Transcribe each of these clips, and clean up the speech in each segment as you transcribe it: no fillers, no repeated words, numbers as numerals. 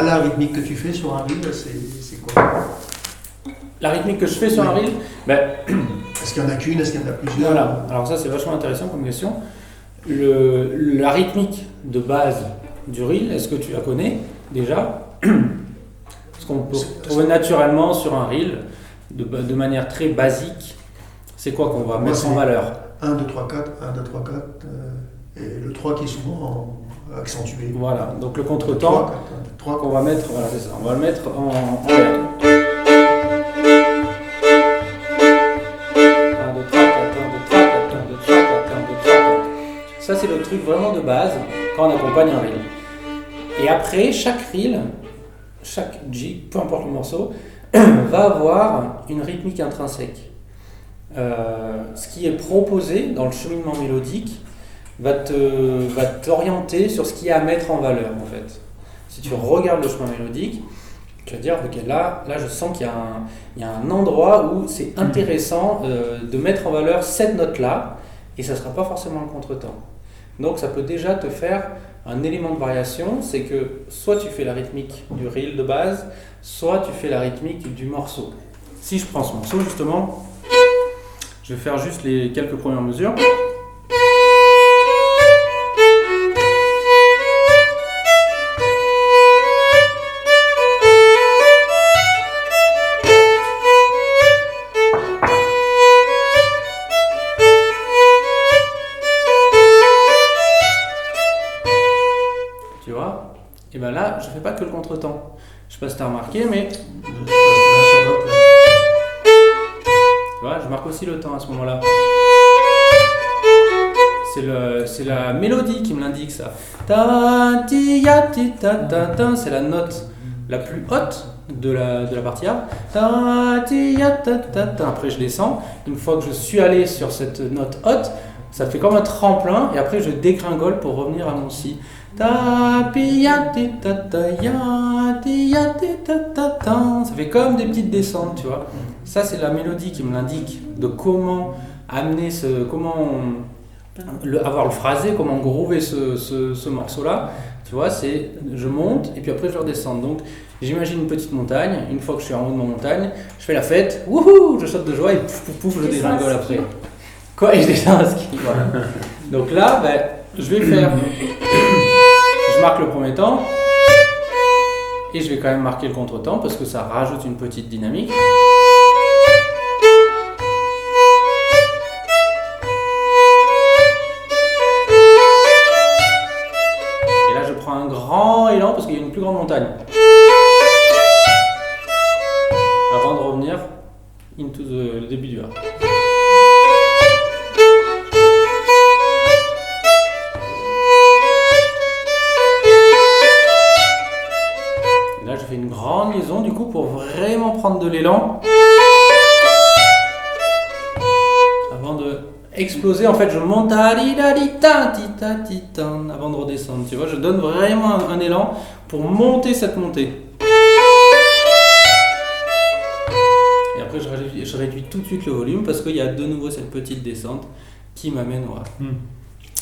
Là, la rythmique que tu fais sur un reel, c'est quoi? La rythmique que je fais sur un reel, est-ce qu'il y en a qu'une? Est-ce qu'il y en a plusieurs? Voilà, alors ça c'est vachement intéressant comme question. La rythmique de base du reel, est-ce que tu la connais déjà? Ce qu'on peut trouver naturellement sur un reel, de manière très basique, c'est quoi qu'on va mettre en valeur? 1, 2, 3, 4, 1, 2, 3, 4, et le 3 qui est souvent accentué. Voilà, donc le contretemps qu'on va mettre, voilà c'est ça, on va le mettre en l'air. Ça c'est le truc vraiment de base quand on accompagne un reel. Et après, chaque reel, chaque jig, peu importe le morceau, va avoir une rythmique intrinsèque. Ce qui est proposé dans le cheminement mélodique va t'orienter sur ce qu'il y a à mettre en valeur en fait. Si tu regardes le chemin mélodique, tu vas dire ok là je sens qu'il y a un endroit où c'est intéressant de mettre en valeur cette note là et ça ne sera pas forcément le contretemps. Donc ça peut déjà te faire un élément de variation, c'est que soit tu fais la rythmique du reel de base, soit tu fais la rythmique du morceau. Si je prends ce morceau justement, je vais faire juste les quelques premières mesures. Tu vois? Et bien là, je ne fais pas que le contretemps. Je ne sais pas si tu as remarqué, mais tu vois, je marque aussi le temps à ce moment-là. C'est la mélodie qui me l'indique ça. Ta ti ya ti ta ta ta, c'est la note la plus haute de la partie A. Ta ti ya ta ta ta. Après je descends. Une fois que je suis allé sur cette note haute, ça fait comme un tremplin et après je dégringole pour revenir à mon si. Ta pi ya ti ta ta ya ti ya ti ta ta ta. Ça fait comme des petites descentes, tu vois. Ça c'est la mélodie qui me l'indique de comment amener avoir le phrasé, comment groover ce morceau-là. Tu vois, c'est je monte et puis après je redescends. Donc j'imagine une petite montagne. Une fois que je suis en haut de ma montagne, je fais la fête, wouhou, je saute de joie et pouf pouf pouf, je dégringole après. Quoi? Et je descends à ski. Voilà. Donc là, je vais faire. Je marque le premier temps et je vais quand même marquer le contre-temps parce que ça rajoute une petite dynamique. Et là, je prends un grand élan parce qu'il y a une plus grande montagne. Avant de revenir into le début du A. Une grande liaison du coup pour vraiment prendre de l'élan avant de exploser. En fait je monte avant de redescendre, tu vois, je donne vraiment un élan pour monter cette montée et après je réduis tout de suite le volume parce qu'il y a de nouveau cette petite descente qui m'amène au A.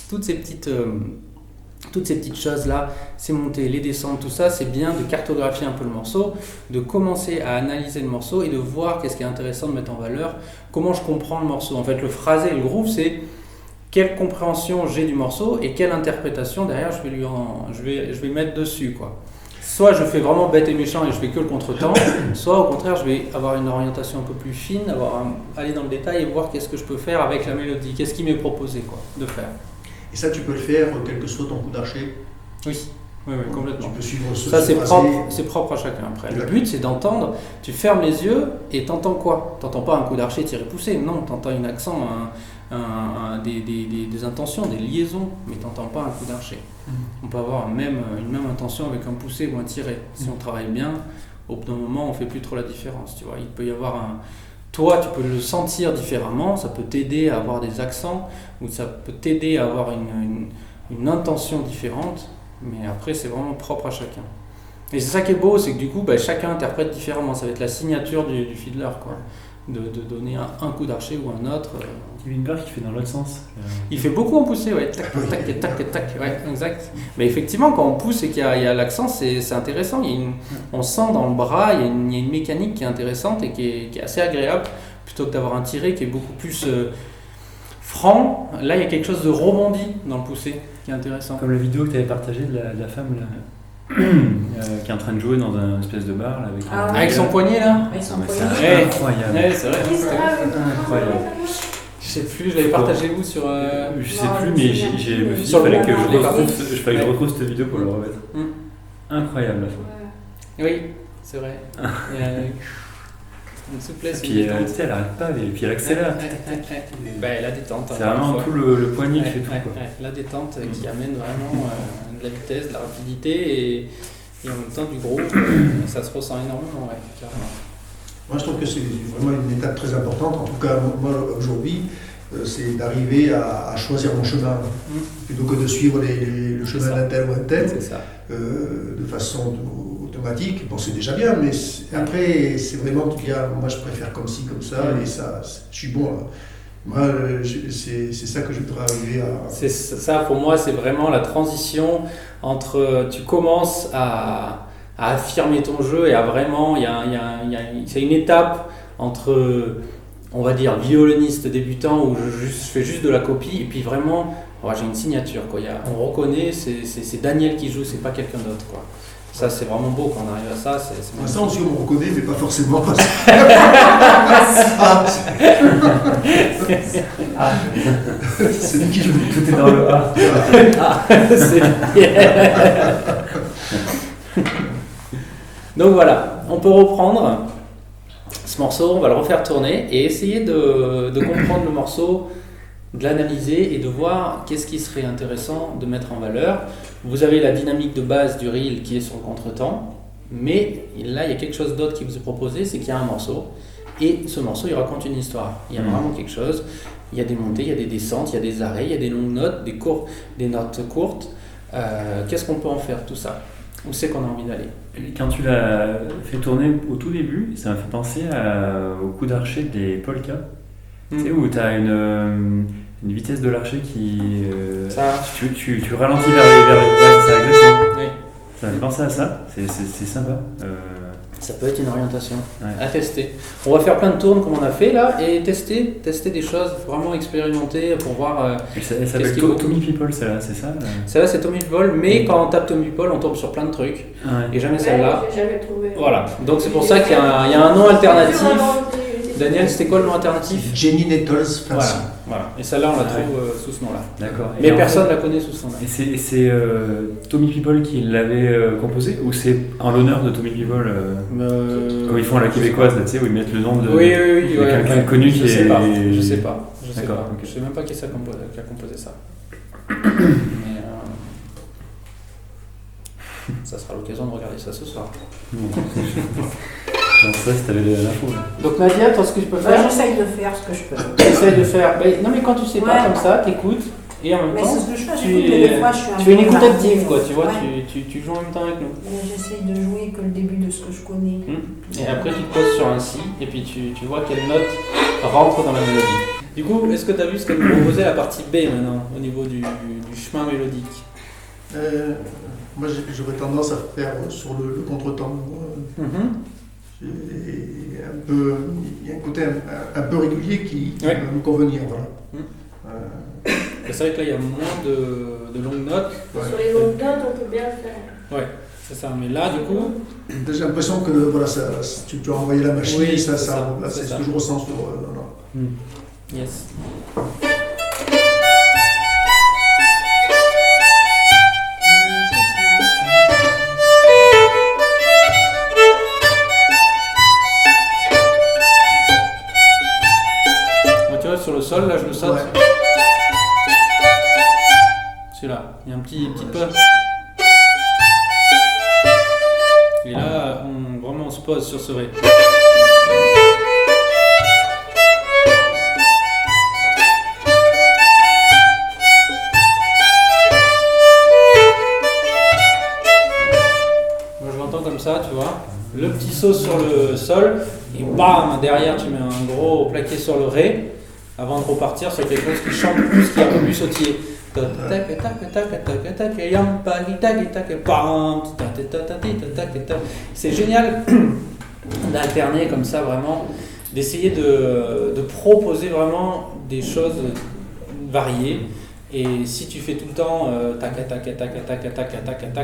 Toutes ces petites choses-là, ces montées, les descentes, tout ça, c'est bien de cartographier un peu le morceau, de commencer à analyser le morceau et de voir qu'est-ce qui est intéressant de mettre en valeur, comment je comprends le morceau. En fait, le phrasé et le groove, c'est quelle compréhension j'ai du morceau et quelle interprétation derrière je vais mettre dessus, quoi. Soit je fais vraiment bête et méchant et je fais que le contretemps, soit au contraire, je vais avoir une orientation un peu plus fine, aller dans le détail et voir qu'est-ce que je peux faire avec la mélodie, qu'est-ce qui m'est proposé, quoi, de faire. Et ça, tu peux le faire quel que soit ton coup d'archer? Oui, complètement. Tu peux suivre ça, c'est propre à chacun. Après, le but, c'est d'entendre. Tu fermes les yeux et t'entends quoi? T'entends pas un coup d'archer tiré poussé. Non, t'entends un accent, des intentions, des liaisons, mais t'entends pas un coup d'archer. On peut avoir une même intention avec un poussé ou un tiré. Si on travaille bien, au bout d'un moment, on fait plus trop la différence. Tu vois, il peut y avoir toi, tu peux le sentir différemment, ça peut t'aider à avoir des accents, ou ça peut t'aider à avoir une intention différente, mais après c'est vraiment propre à chacun. Et c'est ça qui est beau, c'est que du coup chacun interprète différemment, ça va être la signature du fiddler, quoi. de donner un coup d'archer ou un autre. Kevin Clark qui fait dans l'autre sens. Il fait beaucoup en poussée, ouais, tac, tac, tac, tac, ouais, exact. Mais effectivement, quand on pousse et qu'il y a l'accent, c'est intéressant. On sent dans le bras, il y a une mécanique qui est intéressante et qui est assez agréable, plutôt que d'avoir un tiré qui est beaucoup plus franc. Là, il y a quelque chose de rebondi dans le poussé qui est intéressant. Comme la vidéo que tu avais partagée de la femme là, qui est en train de jouer dans un espèce de bar là, avec son poignet là. Avec son C'est poignet. incroyable. Ouais, c'est vrai. Incroyable. Je sais plus, je l'avais partagé où sur. Je sais plus, mais je me suis dit Sur qu'il le fallait que bon, je retrouve cette vidéo pour le remettre. Incroyable. Oui, c'est vrai. Il y a une souplesse. Et puis tu sais, elle arrête pas, et puis elle accélère. La détente. C'est vraiment tout le poignet qui fait tout. Quoi. La détente qui amène vraiment de la vitesse, de la rapidité et en même temps du gros. Ça se ressent énormément, ouais, carrément. Moi, je trouve que c'est vraiment une étape très importante. En tout cas, moi, aujourd'hui, c'est d'arriver à choisir mon chemin. Plutôt que de suivre le chemin d'un tel ou un tel, de façon automatique. Bon, c'est déjà bien, mais après, c'est vraiment qu'il y a, moi, je préfère comme ci, comme ça, et ça, je suis bon. Là. Moi, c'est ça que je voudrais arriver à... C'est ça, pour moi, c'est vraiment la transition entre... Tu commences à affirmer ton jeu et à vraiment... c'est une étape entre, on va dire, violoniste débutant où je fais juste de la copie et puis vraiment, j'ai une signature. Quoi. On reconnaît, c'est Daniel qui joue, c'est pas quelqu'un d'autre. Quoi. Ça, c'est vraiment beau quand on arrive à ça. Ça aussi, on reconnaît, mais pas forcément. C'est lui qui joue. Tout est dans le A. Donc voilà, on peut reprendre ce morceau, on va le refaire tourner et essayer de comprendre le morceau, de l'analyser et de voir qu'est-ce qui serait intéressant de mettre en valeur. Vous avez la dynamique de base du reel qui est sur le contretemps, mais là il y a quelque chose d'autre qui vous est proposé, c'est qu'il y a un morceau et ce morceau il raconte une histoire. Il y a vraiment quelque chose, il y a des montées, il y a des descentes, il y a des arrêts, il y a des longues notes, des notes courtes. Qu'est-ce qu'on peut en faire tout ça? Où c'est qu'on a envie d'aller? Quand tu l'as fait tourner au tout début, ça m'a fait penser au coup d'archer des polkas. Tu sais, où tu as une vitesse de l'archer qui... tu ralentis vers les... Ouais, c'est agressant. Oui. Ça m'a fait penser à ça, c'est sympa. Ça peut être une orientation Ouais. à tester. On va faire plein de tournes comme on a fait là et tester des choses, vraiment expérimenter pour voir. Elle s'appelle Tommy People, celle-là, c'est ça là. Celle-là c'est Tommy People, mais quand on tape Tommy People, on tombe sur plein de trucs et jamais celle-là. J'ai jamais trouvé. Voilà, donc c'est pour ça qu'il y a un nom alternatif. Daniel, c'était quoi le nom alternatif? Jenny Nettles Fancy. Voilà. Et celle-là, on la trouve sous ce nom-là. D'accord. Mais personne ne la connaît sous ce nom-là. Et c'est Tommy People qui l'avait composé ou c'est en l'honneur de Tommy People comme ils font à la québécoise, là, tu sais, où ils mettent le nom de quelqu'un connu qui est... Je sais pas. D'accord, ok. Je sais même pas qui a composé ça. Mais ça sera l'occasion de regarder ça ce soir. Genre ça, si t'avais l'info. Donc Nadia, toi, ce que tu peux faire, J'essaye de faire ce que je peux. essaye de faire. Non, mais quand tu sais pas comme ça, t'écoutes et en même Mais temps, c'est ce que je fais, tu j'écoute, mais des fois, je suis un fais une peu écoute emmerdée, active, quoi. Tu vois, ouais. tu joues en même temps avec nous. Mais j'essaye de jouer que le début de ce que je connais. Et après, tu te poses sur un si et puis tu vois quelle note rentre dans la mélodie. Du coup, est-ce que tu as vu ce qu'elle nous proposait la partie B maintenant, au niveau du chemin mélodique? Moi, j'aurais tendance à faire sur le contretemps. Il y a un côté un peu régulier qui va me convenir. Voilà. C'est vrai que là, il y a moins de longues notes. Sur les longues notes, on peut bien le faire. Ouais, c'est ça. Mais là, du coup... J'ai l'impression que voilà, tu as envoyé la machine, Oui, c'est c'est ce que je ressens sur... Yes. Sur le sol, là je le saute. Ouais. Celui-là, il y a un petit pas. Et là, vraiment on se pose sur ce ré. Moi je l'entends comme ça, tu vois. Le petit saut sur le sol, et bam, derrière tu mets un gros plaqué sur le ré avant de repartir sur quelque chose qui chante plus, qui est un peu plus sautillé. C'est génial d'alterner comme ça vraiment, d'essayer de proposer vraiment des choses variées. Et si tu fais tout le temps tac,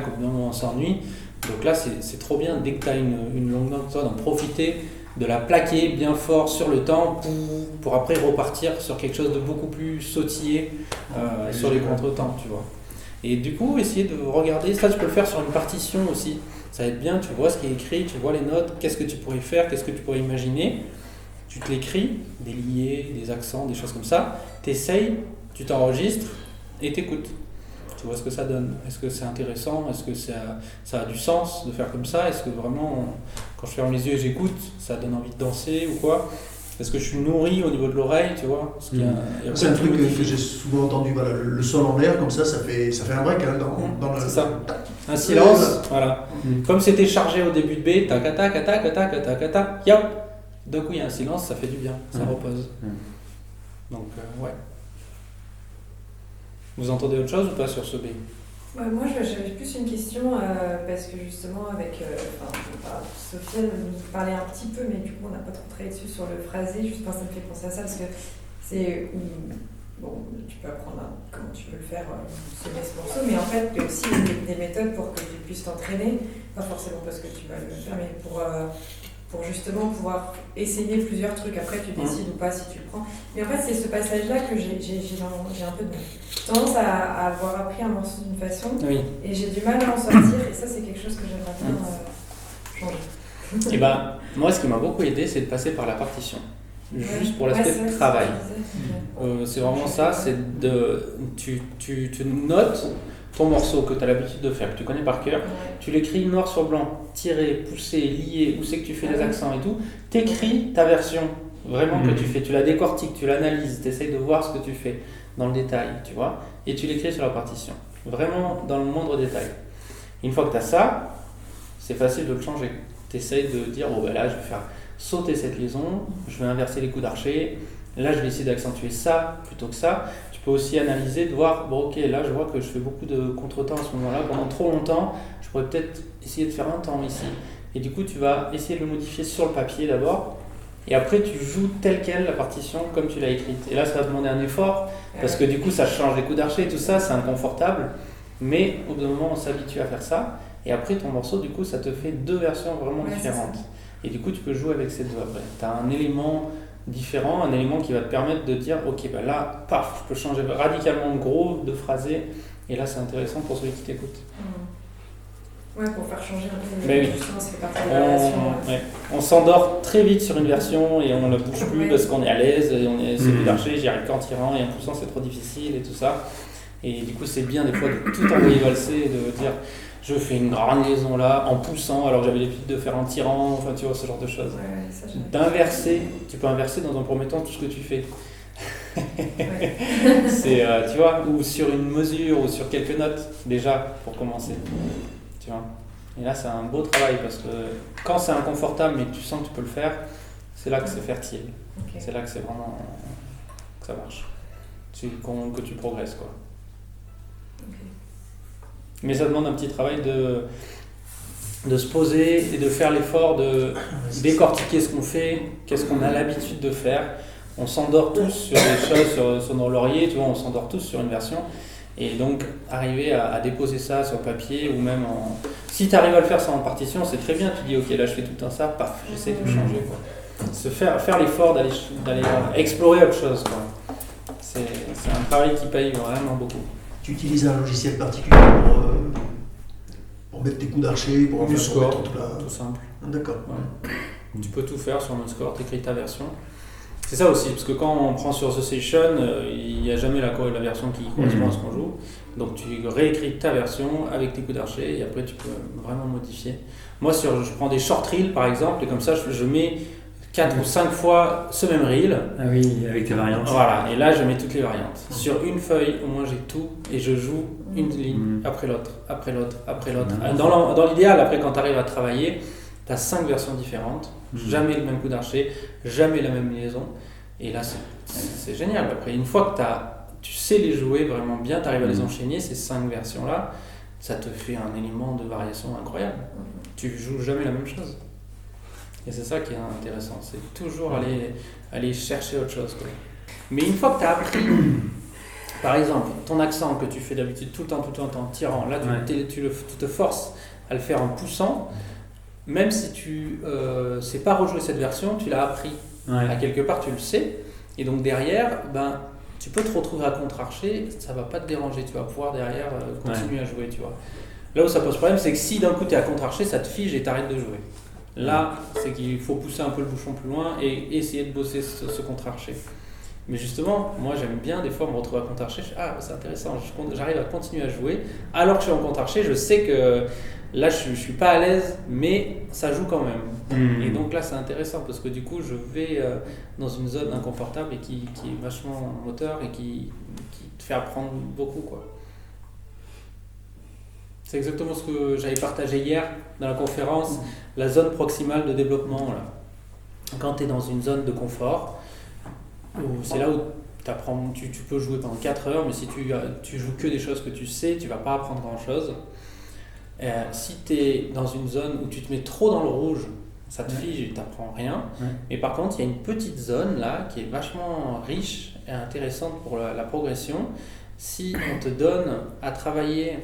au bout d'un moment on s'ennuie. Donc là c'est trop bien, dès que tu as une longue note, d'en profiter, de la plaquer bien fort sur le temps pour après repartir sur quelque chose de beaucoup plus sautillé sur les contretemps, tu vois. Et du coup, essayer de regarder, ça tu peux le faire sur une partition aussi. Ça va être bien, tu vois ce qui est écrit, tu vois les notes, qu'est-ce que tu pourrais faire, qu'est-ce que tu pourrais imaginer. Tu te l'écris, des liés, des accents, des choses comme ça. T'essayes, tu t'enregistres et t'écoutes. Tu vois ce que ça donne. Est-ce que c'est intéressant? Est-ce que ça a du sens de faire comme ça? Est-ce que vraiment, quand je ferme les yeux et j'écoute, ça donne envie de danser ou quoi? Est-ce que je suis nourri au niveau de l'oreille, tu vois? C'est un truc que j'ai souvent entendu, voilà, le son en l'air, comme ça fait un break hein, dans le... C'est ça. Un silence, voilà. Comme c'était chargé au début de B, tac, tac, tac, tac, tac, tac, yop. D'un coup, il y a un silence, ça fait du bien, ça repose. Donc, ouais. Vous entendez autre chose ou pas sur ce B? Moi, j'avais plus une question parce que justement, avec Sophia nous parlait un petit peu, mais du coup, on n'a pas trop travaillé dessus sur le phrasé. Juste, ça me fait penser à ça parce que c'est. Bon, tu peux apprendre comment tu veux le faire, semer ce morceau, mais en fait, il y a aussi des méthodes pour que tu puisses t'entraîner, pas forcément parce que tu vas le faire, mais pour justement pouvoir essayer plusieurs trucs. Après, tu décides ou pas si tu le prends. Mais en fait, c'est ce passage-là que j'ai un peu tendance à avoir appris un morceau d'une façon, et j'ai du mal à en sortir, et ça, c'est quelque chose que j'aimerais bien changer. Et moi, ce qui m'a beaucoup aidé, c'est de passer par la partition. Juste pour l'aspect de travail. C'est vraiment ça, c'est tu notes ton morceau que tu as l'habitude de faire, que tu connais par cœur, tu l'écris noir sur blanc, tiré, poussé, lié, où c'est que tu fais les accents et tout, t'écris ta version, vraiment que tu fais, tu la décortiques, tu l'analyses, tu essayes de voir ce que tu fais dans le détail, tu vois, et tu l'écris sur la partition, vraiment dans le moindre détail. Une fois que tu as ça, c'est facile de le changer. Tu essayes de dire, là je vais faire sauter cette liaison, je vais inverser les coups d'archer, là je vais essayer d'accentuer ça plutôt que ça. Tu peux aussi analyser, de voir, là je vois que je fais beaucoup de contretemps à ce moment-là, pendant trop longtemps, je pourrais peut-être essayer de faire un temps ici. Et du coup tu vas essayer de le modifier sur le papier d'abord, et après tu joues telle quelle la partition comme tu l'as écrite. Et là ça va demander un effort, parce que du coup ça change les coups d'archer et tout ça, c'est inconfortable, mais au bout d'un moment on s'habitue à faire ça, et après ton morceau du coup ça te fait deux versions vraiment différentes. Et du coup, tu peux jouer avec ces deux après. Tu as un élément différent, un élément qui va te permettre de dire là, paf, je peux changer radicalement de gros, de phrasé, et là, c'est intéressant pour celui qui t'écoute. Ouais, pour faire changer un peu les justement, ça fait partie de la relation. On s'endort très vite sur une version et on ne la bouge plus parce qu'on est à l'aise, et c'est plus d'archer, j'y arrive qu'en tirant, et en poussant, c'est trop difficile et tout ça. Et du coup, c'est bien des fois de tout envoyer valser et de dire je fais une grande liaison là, en poussant, alors que j'avais l'habitude de faire en tirant, enfin tu vois, ce genre de choses. D'inverser, tu peux inverser dans un premier temps tout ce que tu fais. C'est, tu vois, ou sur une mesure, ou sur quelques notes, déjà, pour commencer. Tu vois. Et là, c'est un beau travail, parce que quand c'est inconfortable, mais tu sens que tu peux le faire, c'est là que c'est fertile. C'est là que c'est vraiment, que ça marche. Que tu progresses, quoi. Mais ça demande un petit travail de se poser et de faire l'effort de décortiquer ce qu'on fait, qu'est-ce qu'on a l'habitude de faire. On s'endort tous sur des choses, sur nos lauriers, tu vois, on s'endort tous sur une version. Et donc, arriver à déposer ça sur le papier, ou même si tu arrives à le faire sans partition, c'est très bien. Tu dis, là je fais tout le temps ça, paf, j'essaie de changer, quoi. Faire l'effort d'aller explorer autre chose, quoi. C'est un travail qui paye vraiment beaucoup. Tu utilises un logiciel particulier pour mettre tes coups d'archer, pour MuseScore, tout simple. D'accord. Ouais. Tu peux tout faire sur MuseScore, tu écris ta version. C'est ça aussi, parce que quand on prend sur The Session, il n'y a jamais la version qui correspond à ce qu'on joue. Donc tu réécris ta version avec tes coups d'archer et après tu peux vraiment modifier. Moi, je prends des short reels par exemple, et comme ça je mets 4 ou 5 fois ce même reel. Ah oui, avec tes variantes. Voilà, et là je mets toutes les variantes. Sur une feuille, au moins j'ai tout, et je joue une ligne après l'autre, après l'autre, après l'autre. Dans l'idéal, après quand tu arrives à travailler, tu as 5 versions différentes, jamais le même coup d'archer, jamais la même liaison. Et là, c'est génial. Après, une fois que tu sais les jouer vraiment bien, tu arrives à les enchaîner, ces 5 versions-là, ça te fait un élément de variation incroyable. Tu joues jamais la même chose. Et c'est ça qui est intéressant, c'est toujours aller chercher autre chose, quoi. Mais une fois que tu as appris, par exemple, ton accent que tu fais d'habitude tout le temps en tirant, là tu te forces à le faire en poussant, même si tu sais pas rejouer cette version, tu l'as appris. À quelque part, tu le sais. Et donc derrière, tu peux te retrouver à contre-archer, ça va pas te déranger, tu vas pouvoir derrière continuer à jouer, tu vois. Là où ça pose problème, c'est que si d'un coup tu es à contre-archer, ça te fige et tu arrêtes de jouer. Là, c'est qu'il faut pousser un peu le bouchon plus loin et essayer de bosser ce contre-archer. Mais justement, moi j'aime bien des fois me retrouver à contre-archer, c'est intéressant, j'arrive à continuer à jouer, alors que je suis en contre-archer, je sais que là je suis pas à l'aise, mais ça joue quand même. Et donc là c'est intéressant, parce que du coup je vais dans une zone inconfortable et qui est vachement moteur et qui te fait apprendre beaucoup, quoi. C'est exactement ce que j'avais partagé hier dans la conférence, la zone proximale de développement. Là. Quand tu es dans une zone de confort, c'est là où tu peux jouer pendant 4 heures, mais si tu joues que des choses que tu sais, tu vas pas apprendre grand-chose. Si tu es dans une zone où tu te mets trop dans le rouge, ça te fige et tu n'apprends rien. Mais par contre, il y a une petite zone là qui est vachement riche et intéressante pour la progression. Si on te donne à travailler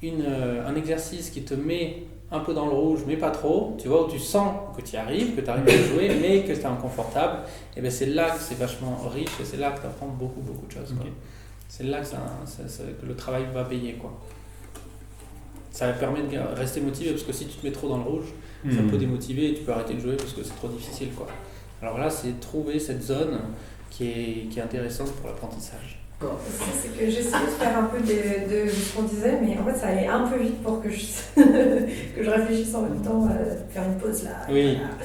un exercice qui te met un peu dans le rouge, mais pas trop, tu vois, où tu sens que tu y arrives, que tu arrives à jouer, mais que tu es inconfortable, et bien c'est là que c'est vachement riche et c'est là que tu apprends beaucoup de choses. Okay. C'est là que le travail va payer, quoi. Ça permet de rester motivé, parce que si tu te mets trop dans le rouge, ça peut démotiver et tu peux arrêter de jouer parce que c'est trop difficile, quoi. Alors là, c'est trouver cette zone qui est intéressante pour l'apprentissage. C'est que j'essayais de faire un peu de ce qu'on disait, mais en fait ça allait un peu vite pour que je réfléchisse en même temps, faire une pause là. Oui. Voilà.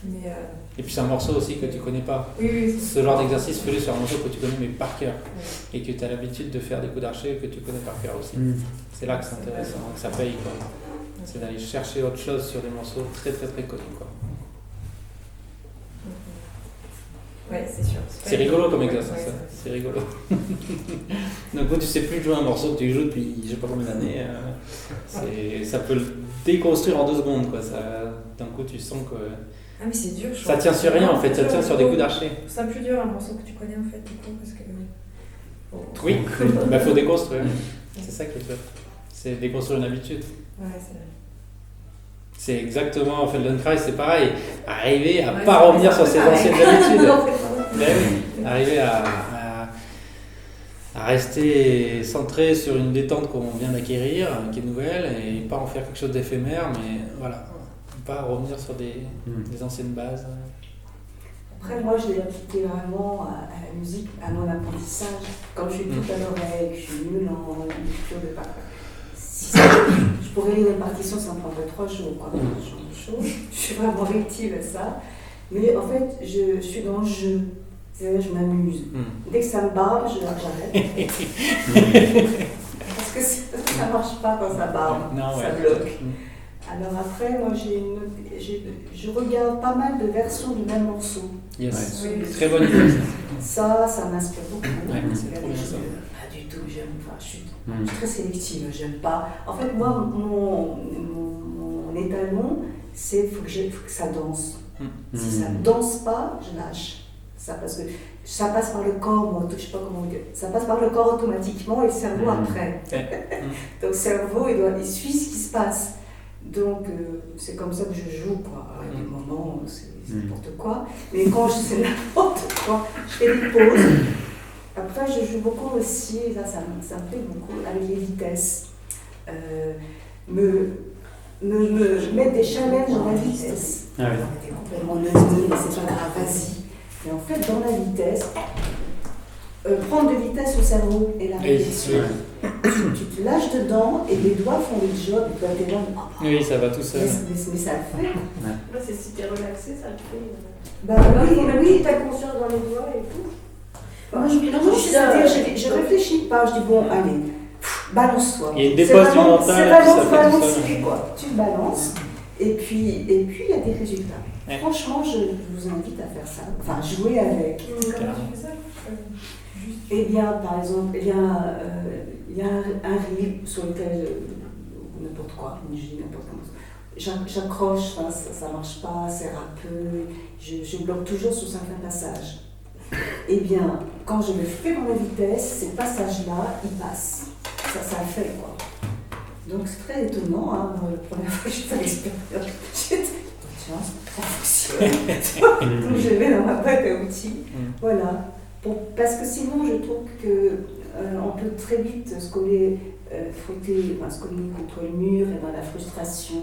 Mais et puis c'est un morceau aussi que tu connais pas. Oui. Ce genre d'exercice, fais-le sur un morceau que tu connais mais par cœur. Oui. Et que tu as l'habitude de faire des coups d'archer que tu connais par cœur aussi. C'est là que c'est intéressant, que ça paye, quoi. C'est d'aller chercher autre chose sur des morceaux très très très connus, quoi. Ouais, c'est sûr. C'est rigolo comme exercice, c'est rigolo. Donc quand tu sais plus jouer un morceau que tu joues depuis je sais pas combien d'années, ça peut le déconstruire en 2 secondes, quoi. D'un coup tu sens que ah mais c'est dur. Ça tient sur rien en fait, ça tient sur des coups d'archer. C'est plus dur un morceau que tu connais en fait du coup parce que. Oui, il faut déconstruire. C'est ça qui est dur. C'est déconstruire une habitude. Ouais, c'est vrai. C'est exactement, en fait, Feldenkrais, c'est pareil. Arriver à ne pas revenir sur ses anciennes habitudes. Arriver à rester centré sur une détente qu'on vient d'acquérir, qui est nouvelle, et pas en faire quelque chose d'éphémère, mais voilà, pas revenir sur des anciennes bases. Après, moi, je l'ai appliqué vraiment à la musique, à mon apprentissage. Quand je suis toute à l'oreille, que je suis nulle en lecture de parole. Je pourrais lire une partition, ça me prendrait 3 jours, quoi. Je suis vraiment réactive à ça. Mais en fait, je suis dans le jeu. C'est-à-dire, je m'amuse. Dès que ça me barbe, j'arrête. Parce que ça ne marche pas quand ça barbe, ça bloque. Alors après, moi, je regarde pas mal de versions du même morceau. Yes. Oui. Très bonne idée. Ça m'inspire beaucoup. C'est trop bien ça. Pas du tout, j'aime pas. Je suis très sélective, j'aime pas. En fait, moi, mon étalon, c'est faut que ça danse. Si ça ne danse pas, je lâche. Ça, parce que ça passe par le corps, moi, je sais pas comment dire. Ça passe par le corps automatiquement et le cerveau après. Donc le cerveau, il suit ce qui se passe. Donc c'est comme ça que je joue, quoi. À des moments, c'est n'importe quoi. Mais quand c'est n'importe quoi, je fais des pauses. Après, je joue beaucoup aussi, et ça me plaît beaucoup, avec les vitesses. Mettre des challenges dans la vitesse. Ah oui. T'es complètement neutre, mais c'est pas grave, vas-y. Mais en fait, dans la vitesse, prendre de vitesse au cerveau et la répétition. Tu te lâches dedans et les doigts font le job et toi t'es là. Oui, ça va tout seul. Mais ça le fait. Là, c'est si t'es relaxé, ça le fait. Bah oui, t'as conscience dans les doigts et tout. Moi, je réfléchis pas, je dis bon, allez, balance-toi. Il y a une dépose du mental. C'est vraiment balancer, quoi. Tu balances Et puis il y a des résultats. Ouais. Franchement, je vous invite à faire ça. Enfin, jouer avec. Comment tu fais ça Eh bien, par exemple, il y a un reel sur lequel, n'importe quoi, je dis n'importe quoi. J'accroche, ça marche pas, c'est râpeux, je bloque toujours sur certains passages. Eh bien, quand je le fais dans la vitesse, ces passages-là, ils passent. Ça le fait, quoi. Donc c'est très étonnant, hein. Moi, la première fois que j'ai fait l'expérience, j'étais tiens, ça fonctionne. Donc je vais dans ma boîte à outils. Voilà. Parce que sinon, je trouve qu'on peut très vite se coller contre le mur et dans la frustration,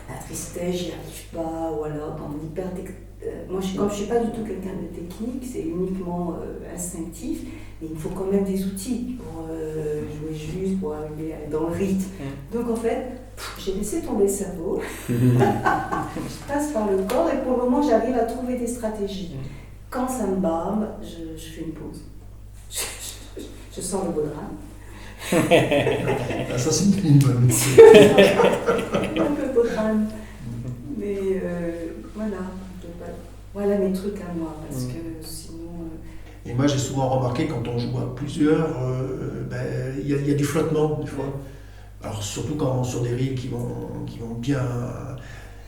la tristesse, j'y arrive pas, ou alors dans moi, comme je ne suis pas du tout quelqu'un de technique, c'est uniquement instinctif, mais il me faut quand même des outils pour jouer juste, pour arriver dans le rythme. Donc en fait, j'ai laissé tomber le cerveau, je passe par le corps et pour le moment, j'arrive à trouver des stratégies. Quand ça me barbe, je fais une pause. Je sors le Bodram. Ça, c'est une bonne Un peu Bodram. Mais voilà. Voilà mes trucs à moi, parce que sinon... Et moi, j'ai souvent remarqué, quand on joue à plusieurs, il y a du flottement, des fois. Alors, surtout sur des reels qui vont bien...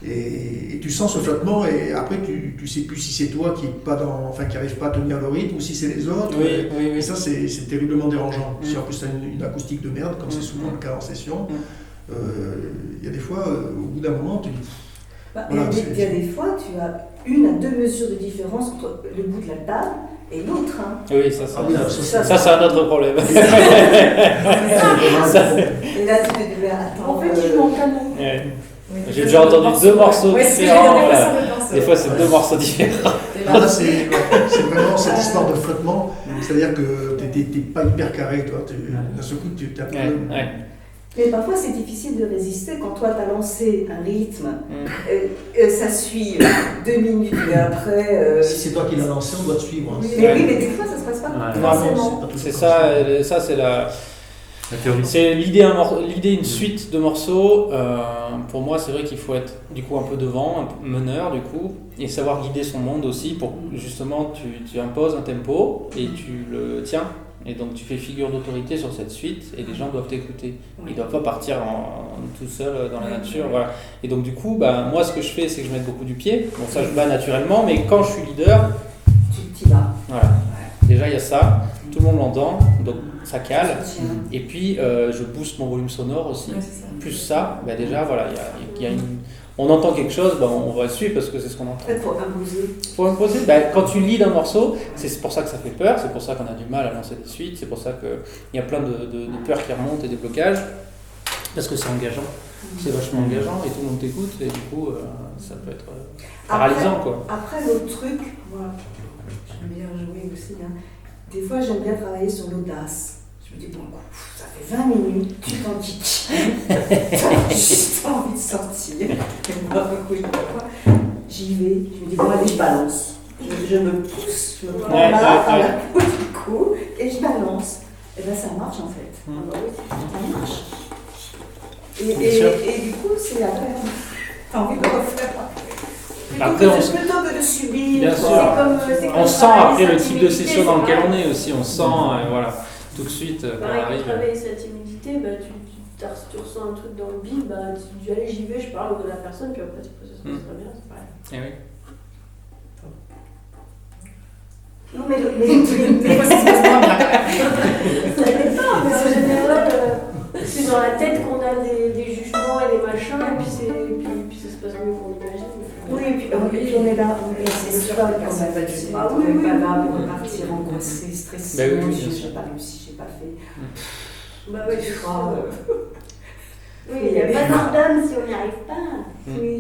Et tu sens ce flottement, et après, tu sais plus si c'est toi qui n'arrive pas à tenir le rythme, ou si c'est les autres. Oui. Et ça, c'est terriblement dérangeant. Si en plus, tu as une acoustique de merde, comme c'est souvent le cas en session, il y a des fois, au bout d'un moment, tu... il y a des fois, tu as 1 à 2 mesures de différence entre le bout de la table et l'autre. Hein. Oui, ça c'est un autre problème. Et là, tu te dis, attends. En fait, tu manques un mot. J'ai déjà entendu 2 morceaux différents. Des fois, c'est 2 morceaux différents. Là, c'est vraiment cette histoire de flottement. C'est-à-dire que tu n'es pas hyper carré, toi. D'un seul coup, tu as Mais parfois, c'est difficile de résister quand toi, tu as lancé un rythme, ça suit 2 minutes, et après... Si c'est toi qui l'as lancé, on doit te suivre. Hein. Mais des fois, ça se passe pas forcément. C'est ça, c'est la théorie. C'est l'idée une suite de morceaux. Pour moi, c'est vrai qu'il faut être du coup un peu devant, un peu meneur du coup, et savoir guider son monde aussi pour justement tu imposes un tempo et tu le tiens. Et donc tu fais figure d'autorité sur cette suite et les gens doivent t'écouter. Ils ne doivent pas partir tout seul dans la nature. Voilà. Et donc du coup, moi ce que je fais, c'est que je mets beaucoup du pied. Bon, ça je bats naturellement, mais quand je suis leader, tu vas. Voilà. Déjà il y a ça, tout le monde l'entend, donc ça cale. Et puis je booste mon volume sonore aussi. Plus ça, déjà voilà, il y a une... On entend quelque chose, on va le suivre parce que c'est ce qu'on entend. Il faut imposer. Faut imposer. Quand tu lis un morceau, c'est pour ça que ça fait peur, c'est pour ça qu'on a du mal à lancer des suites, c'est pour ça qu'il y a plein de peurs qui remontent et des blocages, parce que c'est engageant. C'est vachement engageant et tout le monde t'écoute et du coup, ça peut être paralysant. Après, l'autre truc, moi, j'aime bien jouer aussi. Hein. Des fois, j'aime bien travailler sur l'audace. Je me dis, ça fait 20 minutes, tu t'en dis. J'ai envie de sortir. J'y vais, je me dis, allez, je balance. Je me pousse, je me prends là à la peau du cou et je balance. Et ça marche en fait. Ça marche. Et du coup, c'est après. T'as envie de le refaire. Après, plutôt que de subir. Bien sûr. On sent après le type de session dans lequel on est aussi. On sent, voilà. Tout de suite, pareil, pour travailler cette timidité, tu ressens un truc dans le bide, tu dis allez, j'y vais, je parle de la personne, puis après ça se passe très bien, c'est pareil. Eh oui. Non, mais des fois ça se passe pas bien. Ça dépend, mais en général, c'est dans la tête qu'on a des jugements et des machins, et puis ça se passe mieux qu'on imagine. Oui, et puis on est là, c'est sûr qu'on n'a pas là pour repartir angoissé, stressé, j'ai pas réussi, j'ai pas fait. Oui, il n'y a pas d'ordonne si on n'y arrive pas. Oui,